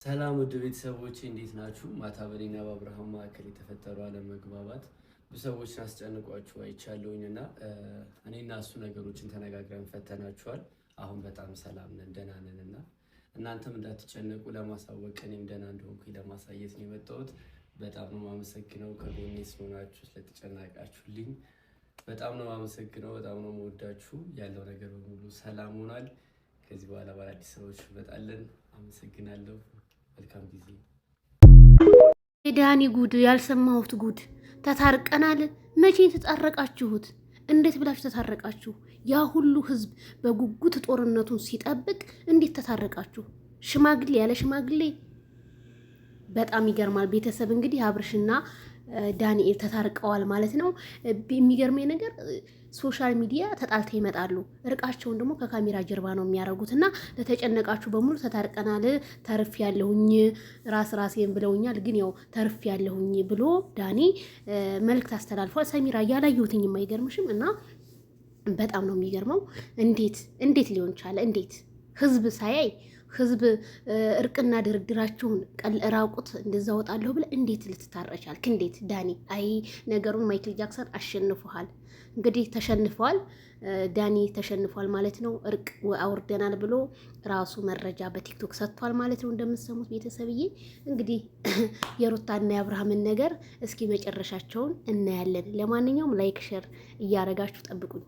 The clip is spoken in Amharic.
ሰላም ውድ ቤተሰቦቼ እንዴት ናችሁ? ማታ በኔና በአብርሃም መካከል የተፈጠሩ አለመግባባት ብዙ ሰዎችን አስጨንቋችሁ አይቻለሁኝና እኔና እሱ ነገሮችን ተነጋግረን ፈተናችኋል። አሁን በጣም ሰላም ነን፣ ደህና ነንና እናንተም እንዳትጨነቁ ለማሳወቅ እኔም ደህና እንደሆንኩኝ ለማሳየት ነው የመጣሁት። በጣም ነው የማመሰግነው ከጎኔ ስለሆናችሁ ስለተጨናቃችሁልኝ። በጣም ነው የማመሰግነው፣ በጣም ነው የምወዳችሁ። ያለው ነገር በሙሉ ሰላም ሆኗል። ከዚህ በኋላ በአዲስ ሰዎች እንመጣለን። አመሰግናለሁ። መልካም ጊዜ። የዳኒ ጉድ ያልሰማሁት ጉድ። ተታርቀናል። መቼ ተጣረቃችሁት? እንዴት ብላችሁ ተታረቃችሁ? ያ ሁሉ ህዝብ በጉጉት ጦርነቱን ሲጠብቅ እንዴት ተታረቃችሁ? ሽማግሌ ያለ ሽማግሌ በጣም ይገርማል። ቤተሰብ እንግዲህ አብርሽና ዳንኤል ተታርቀዋል ማለት ነው። የሚገርመኝ ነገር ሶሻል ሚዲያ ተጣልተው ይመጣሉ፣ እርቃቸውን ደግሞ ከካሜራ ጀርባ ነው የሚያደርጉት። እና ለተጨነቃችሁ በሙሉ ተታርቀናል፣ ተርፍ ያለሁኝ ራሴን ብለውኛል፣ ግን ያው ተርፍ ያለሁኝ ብሎ ዳኒ መልእክት አስተላልፏል። ሰሚራ ያላየሁትኝም አይገርምሽም? እና በጣም ነው የሚገርመው። እንዴት ሊሆን ቻለ? እንዴት ህዝብ ሳያይ ህዝብ እርቅና ድርድራችሁን ራቁት እንደዛ ወጣለሁ ብለህ እንዴት ልትታረቻልክ? እንዴት ዳኒ? አይ ነገሩን ማይክል ጃክሰን አሸንፈዋል። እንግዲህ ተሸንፈዋል፣ ዳኒ ተሸንፏል ማለት ነው። እርቅ አውርደናል ብሎ ራሱ መረጃ በቲክቶክ ሰጥቷል ማለት ነው። እንደምትሰሙት ቤተሰብዬ እንግዲህ የሩታና የአብርሃምን ነገር እስኪ መጨረሻቸውን እናያለን። ለማንኛውም ላይክ ሼር እያረጋችሁ ጠብቁኝ።